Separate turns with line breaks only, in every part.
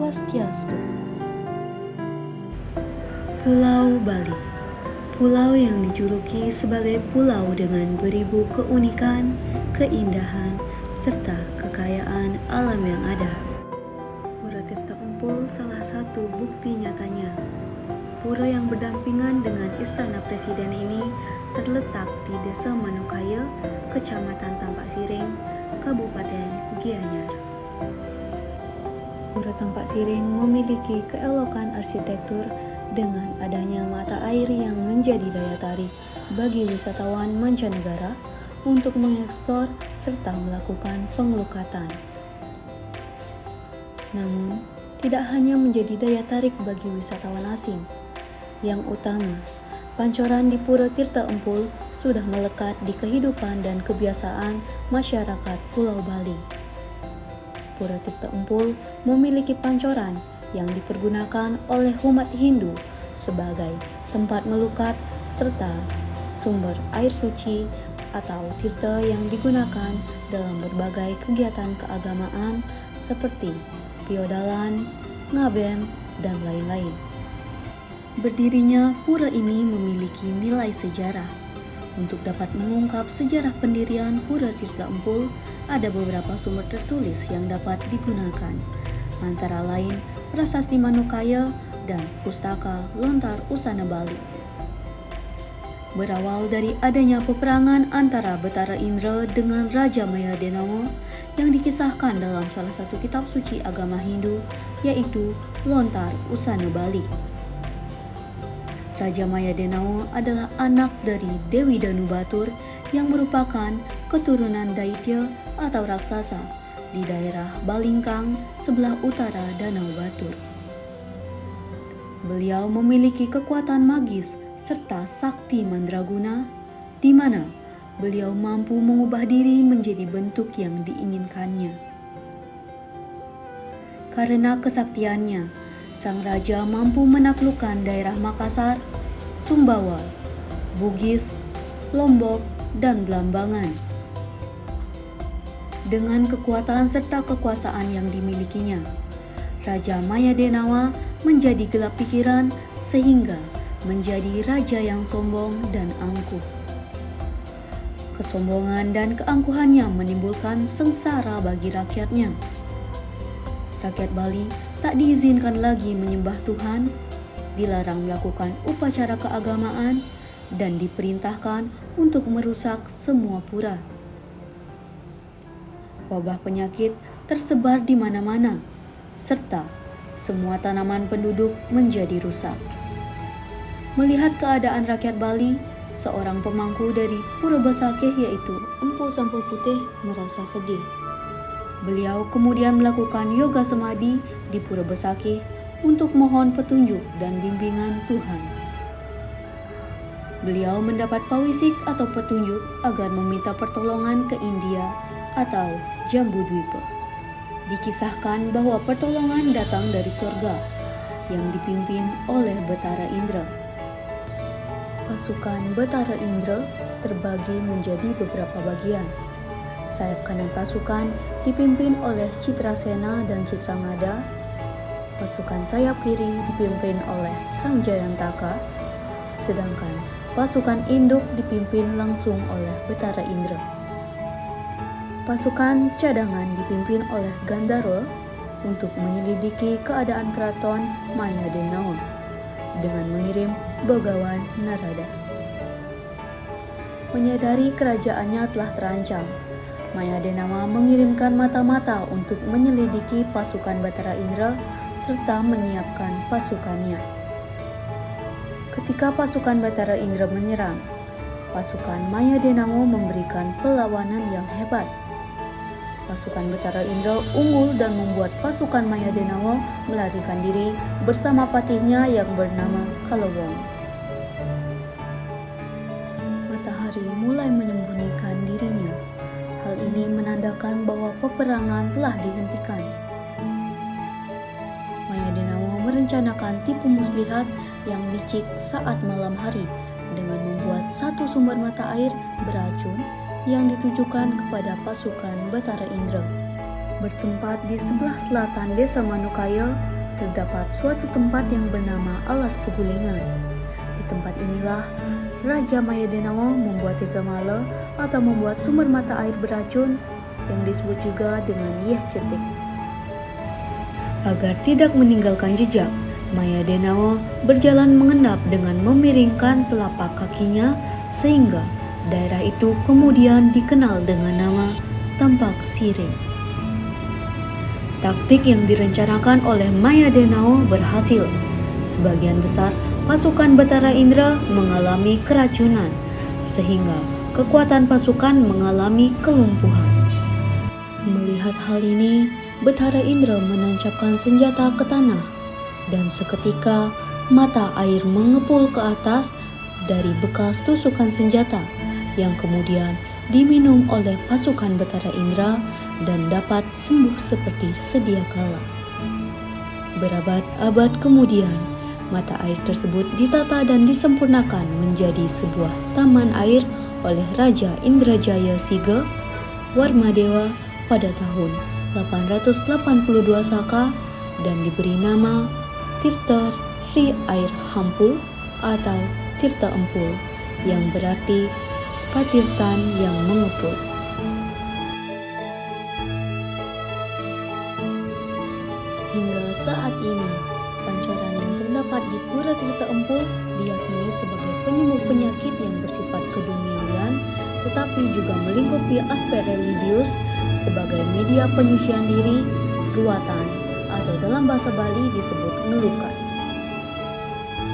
Swastiastu. Pulau Bali, pulau yang dijuluki sebagai pulau dengan beribu keunikan, keindahan, serta kekayaan alam yang ada. Pura Tirta Empul salah satu bukti nyatanya. Pura yang berdampingan dengan Istana Presiden ini terletak di Desa Manukaya, Kecamatan Tampak Siring, Kabupaten Gianyar. Pura Tampak Siring memiliki keelokan arsitektur dengan adanya mata air yang menjadi daya tarik bagi wisatawan mancanegara untuk mengeksplor serta melakukan pengelukatan. Namun, tidak hanya menjadi daya tarik bagi wisatawan asing. Yang utama, pancoran di Pura Tirta Empul sudah melekat di kehidupan dan kebiasaan masyarakat Pulau Bali. Pura Tirta Empul memiliki pancoran yang dipergunakan oleh umat Hindu sebagai tempat melukat serta sumber air suci atau tirta yang digunakan dalam berbagai kegiatan keagamaan seperti piodalan, ngaben, dan lain-lain. Berdirinya pura ini memiliki nilai sejarah. Untuk dapat mengungkap sejarah pendirian Pura Tirta Empul, ada beberapa sumber tertulis yang dapat digunakan, antara lain Prasasti Manukaya dan Pustaka Lontar Usana Bali. Berawal dari adanya peperangan antara Betara Indra dengan Raja Maya Denawa yang dikisahkan dalam salah satu kitab suci agama Hindu, yaitu Lontar Usana Bali. Raja Maya Denawa adalah anak dari Dewi Danu Batur yang merupakan keturunan Daitya atau raksasa di daerah Balingkang sebelah utara Danau Batur. Beliau memiliki kekuatan magis serta sakti mandraguna, di mana beliau mampu mengubah diri menjadi bentuk yang diinginkannya. Karena kesaktiannya, sang raja mampu menaklukkan daerah Makassar, Sumbawa, Bugis, Lombok, dan Blambangan. Dengan kekuatan serta kekuasaan yang dimilikinya, Raja Maya Denawa menjadi gelap pikiran sehingga menjadi raja yang sombong dan angkuh. Kesombongan dan keangkuhannya menimbulkan sengsara bagi rakyatnya. Rakyat Bali tak diizinkan lagi menyembah Tuhan, dilarang melakukan upacara keagamaan, dan diperintahkan untuk merusak semua pura. Wabah penyakit tersebar di mana-mana, serta semua tanaman penduduk menjadi rusak. Melihat keadaan rakyat Bali, seorang pemangku dari Pura Besakeh yaitu Empu Sampul Putih merasa sedih. Beliau kemudian melakukan yoga semadi di Pura Besakeh untuk mohon petunjuk dan bimbingan Tuhan. Beliau mendapat pawisik atau petunjuk agar meminta pertolongan ke India atau Jambudwipa. Dikisahkan bahwa pertolongan datang dari surga yang dipimpin oleh Betara Indra. Pasukan Betara Indra terbagi menjadi beberapa bagian. Sayap kanan pasukan dipimpin oleh Citrasena dan Citrangada. Pasukan sayap kiri dipimpin oleh Sang Jayantaka, sedangkan pasukan induk dipimpin langsung oleh Betara Indra. Pasukan cadangan dipimpin oleh Gandharwa untuk menyelidiki keadaan keraton Maya Denawa dengan mengirim Bagawan Narada. Menyadari kerajaannya telah terancam, Maya Denawa mengirimkan mata-mata untuk menyelidiki pasukan Betara Indra serta menyiapkan pasukannya. Ketika pasukan Betara Indra menyerang, pasukan Maya Denawa memberikan perlawanan yang hebat. Pasukan Betara Indra unggul dan membuat pasukan Maya Denawa melarikan diri bersama patihnya yang bernama Kalawong. Matahari mulai menyembunyikan dirinya. Hal ini menandakan bahwa peperangan telah dihentikan. Maya Denawa merencanakan tipu muslihat yang licik saat malam hari dengan membuat satu sumber mata air beracun yang ditujukan kepada pasukan Betara Indra. Bertempat di sebelah selatan Desa Manukaya, terdapat suatu tempat yang bernama Alas Pegulingan. Di tempat inilah Raja Mayadenawa membuat Tirta Mala atau membuat sumber mata air beracun yang disebut juga dengan Yeh Cetik. Agar tidak meninggalkan jejak, Mayadenawa berjalan mengendap dengan memiringkan telapak kakinya sehingga daerah itu kemudian dikenal dengan nama Tampak Siring. Taktik yang direncanakan oleh Mayadenawa berhasil. Sebagian besar pasukan Bathara Indra mengalami keracunan, sehingga kekuatan pasukan mengalami kelumpuhan. Melihat hal ini, Bathara Indra menancapkan senjata ke tanah, dan seketika mata air mengepul ke atas dari bekas tusukan senjata yang kemudian diminum oleh pasukan Bathara Indra dan dapat sembuh seperti sedia kala. Berabad-abad kemudian, mata air tersebut ditata dan disempurnakan menjadi sebuah taman air oleh Raja Indrajaya Siga Warmadewa pada tahun 882 Saka dan diberi nama Tirta Ri Air Hampul atau Tirta Empul yang berarti Katirtan yang mengepul. Hingga saat ini, pancoran yang terdapat di Pura Tirta Empul diyakini sebagai penyembuh penyakit yang bersifat keduniawian, tetapi juga melingkupi aspek religius sebagai media penyucian diri, ruatan, atau dalam bahasa Bali disebut melukat.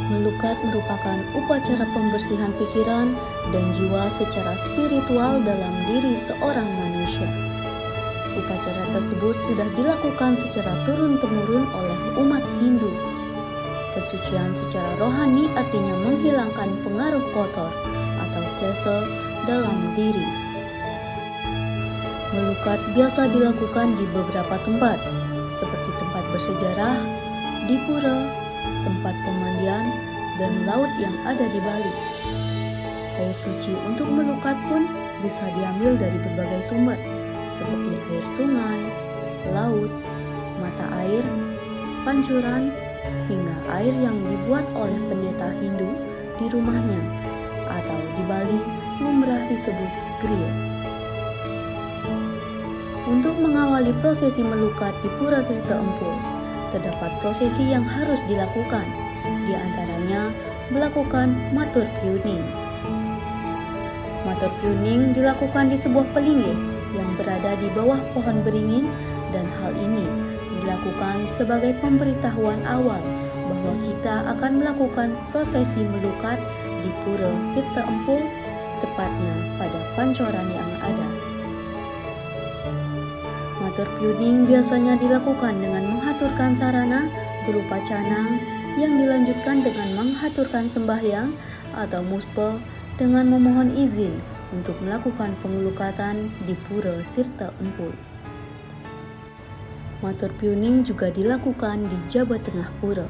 Melukat merupakan upacara pembersihan pikiran dan jiwa secara spiritual dalam diri seorang manusia. Upacara tersebut sudah dilakukan secara turun-temurun oleh umat Hindu. Persucian secara rohani artinya menghilangkan pengaruh kotor atau klese dalam diri. Melukat biasa dilakukan di beberapa tempat, seperti tempat bersejarah, di pura, tempat pemandian, dan laut yang ada di Bali. Air suci untuk melukat pun bisa diambil dari berbagai sumber, seperti air sungai, laut, mata air, pancuran, hingga air yang dibuat oleh pendeta Hindu di rumahnya, atau di Bali lumrah disebut griya. Untuk mengawali prosesi melukat di Pura Tirta Empul, terdapat prosesi yang harus dilakukan, di antaranya melakukan matur piuning. Matur piuning dilakukan di sebuah pelinggih yang berada di bawah pohon beringin, dan hal ini dilakukan sebagai pemberitahuan awal bahwa kita akan melakukan prosesi melukat di Pura Tirta Empul, tepatnya pada pancoran yang ada. Matur piuning biasanya dilakukan dengan menghaturkan sarana berupa canang yang dilanjutkan dengan menghaturkan sembahyang atau muspa dengan memohon izin untuk melakukan pengelukatan di Pura Tirta Empul. Matur piuning juga dilakukan di Jaba Tengah Pura.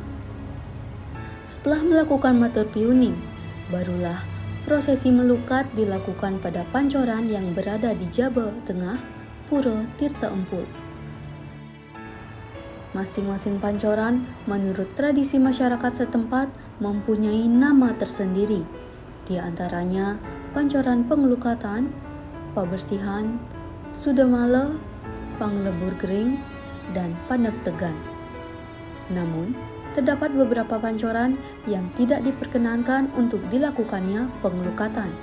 Setelah melakukan matur piuning, barulah prosesi melukat dilakukan pada pancoran yang berada di Jaba Tengah Pura Tirta Empul. Masing-masing pancoran menurut tradisi masyarakat setempat mempunyai nama tersendiri. Di antaranya pancoran pengelukatan, pabersihan, sudamala, panglebur gering, dan panek tegan. Namun, terdapat beberapa pancoran yang tidak diperkenankan untuk dilakukannya pengelukatan,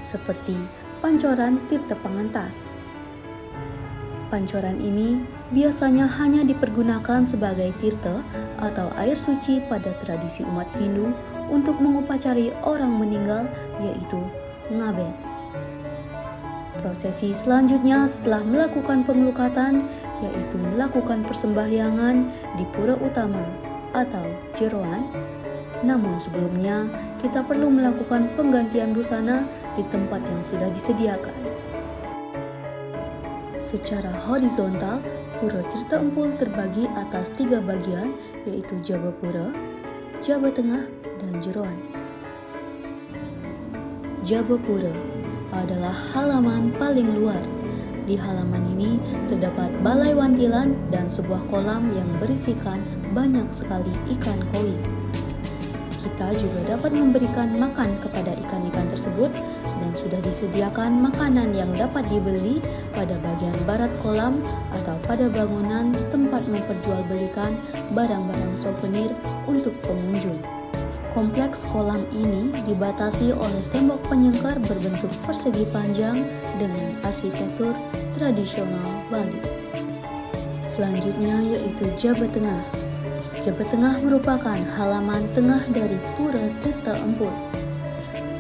seperti pancoran Tirta Pangentas. Pancoran ini biasanya hanya dipergunakan sebagai tirta atau air suci pada tradisi umat Hindu untuk mengupacari orang meninggal, yaitu ngabet. Prosesi selanjutnya setelah melakukan pengelukatan yaitu melakukan persembahyangan di pura utama atau jeroan. Namun sebelumnya kita perlu melakukan penggantian busana di tempat yang sudah disediakan. Secara horizontal, Pura Tirta Empul terbagi atas 3 bagian, yaitu Jaba Pura, Jaba Tengah, dan Jeroan. Jaba Pura adalah halaman paling luar. Di halaman ini terdapat balai wantilan dan sebuah kolam yang berisikan banyak sekali ikan koi. Kita juga dapat memberikan makan kepada ikan-ikan tersebut dan sudah disediakan makanan yang dapat dibeli pada bagian barat kolam atau pada bangunan tempat memperjualbelikan barang-barang souvenir untuk pengunjung. Kompleks kolam ini dibatasi oleh tembok penyengkar berbentuk persegi panjang dengan arsitektur tradisional Bali. Selanjutnya yaitu Jabat Tengah. Jabat Tengah merupakan halaman tengah dari Pura Tirta Empul.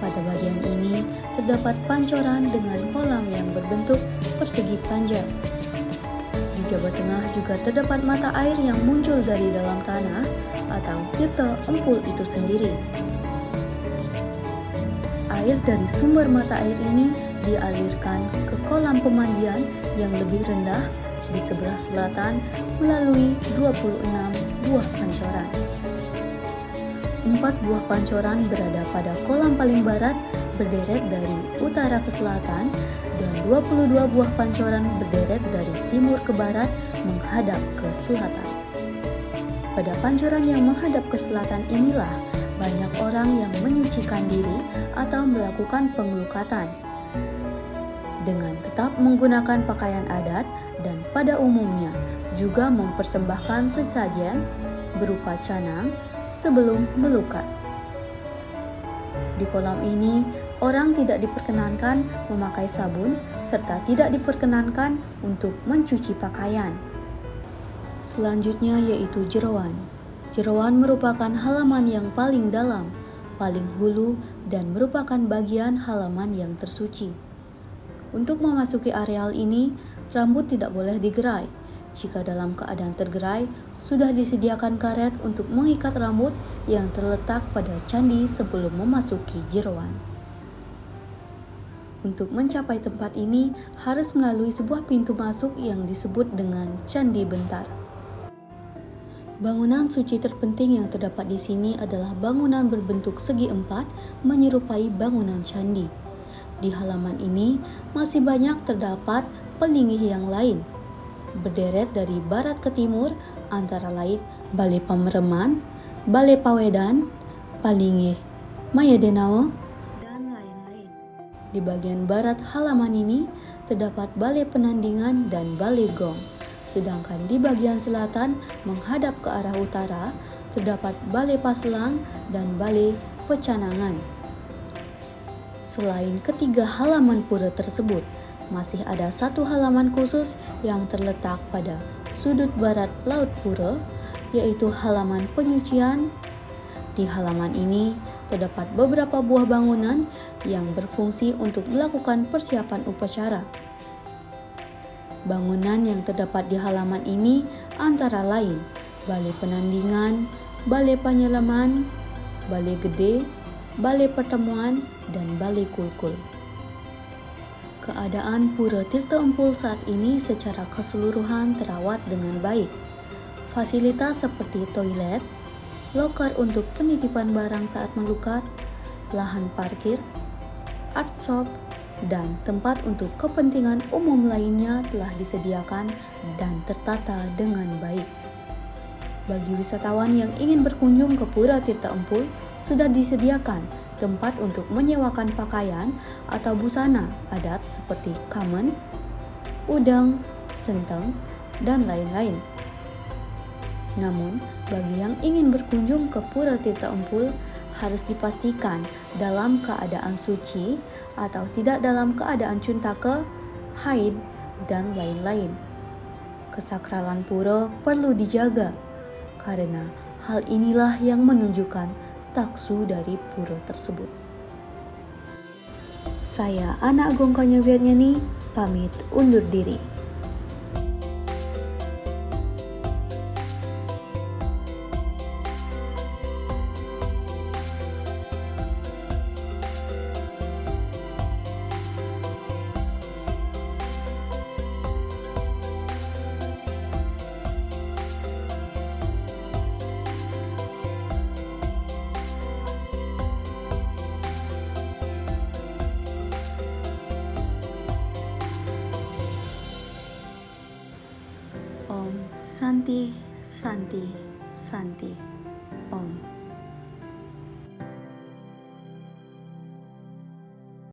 Pada bagian ini terdapat pancoran dengan kolam yang berbentuk persegi panjang. Di Jabat Tengah juga terdapat mata air yang muncul dari dalam tanah atau Tirta Empul itu sendiri. Air dari sumber mata air ini dialirkan ke kolam pemandian yang lebih rendah di sebelah selatan melalui 26 buah pancoran. 4 buah pancoran berada pada kolam paling barat berderet dari utara ke selatan dan 22 buah pancoran berderet dari timur ke barat menghadap ke selatan. Pada pancoran yang menghadap ke selatan inilah banyak orang yang menyucikan diri atau melakukan pengelukatan dengan tetap menggunakan pakaian adat dan pada umumnya juga mempersembahkan sesajen berupa canang sebelum melukat. Di kolam ini, orang tidak diperkenankan memakai sabun serta tidak diperkenankan untuk mencuci pakaian. Selanjutnya yaitu Jerawan. Jerawan merupakan halaman yang paling dalam, paling hulu, dan merupakan bagian halaman yang tersuci. Untuk memasuki areal ini, rambut tidak boleh digerai. Jika dalam keadaan tergerai, sudah disediakan karet untuk mengikat rambut yang terletak pada candi sebelum memasuki Jerawan. Untuk mencapai tempat ini, harus melalui sebuah pintu masuk yang disebut dengan Candi Bentar. Bangunan suci terpenting yang terdapat di sini adalah bangunan berbentuk segi empat menyerupai bangunan candi. Di halaman ini masih banyak terdapat pelinggih yang lain, berderet dari barat ke timur antara lain Balai Pamereman, Balai Pawedan, Palinggih Mayadenao, dan lain-lain. Di bagian barat halaman ini terdapat Balai Penandingan dan Balai Gong. Sedangkan di bagian selatan menghadap ke arah utara terdapat Balai Paselang dan Balai Pecanangan. Selain ketiga halaman pura tersebut, masih ada satu halaman khusus yang terletak pada sudut barat laut pura, yaitu halaman penyucian. Di halaman ini terdapat beberapa buah bangunan yang berfungsi untuk melakukan persiapan upacara. Bangunan yang terdapat di halaman ini antara lain Balai Penandingan, Balai Penyelaman, Balai Gede, Balai Pertemuan, dan Balai Kulkul. Keadaan Pura Tirta Empul saat ini secara keseluruhan terawat dengan baik. Fasilitas seperti toilet, loker untuk penitipan barang saat melukat, lahan parkir, art shop, dan tempat untuk kepentingan umum lainnya telah disediakan dan tertata dengan baik. Bagi wisatawan yang ingin berkunjung ke Pura Tirta Empul, sudah disediakan tempat untuk menyewakan pakaian atau busana adat seperti kamen, udang, senteng, dan lain-lain. Namun, bagi yang ingin berkunjung ke Pura Tirta Empul, harus dipastikan dalam keadaan suci atau tidak dalam keadaan cuntake, haid, dan lain-lain. Kesakralan pura perlu dijaga, karena hal inilah yang menunjukkan taksu dari pura tersebut. Saya Anak Gongkanya Vietnyani, pamit undur diri. Santi, Santi, Santi.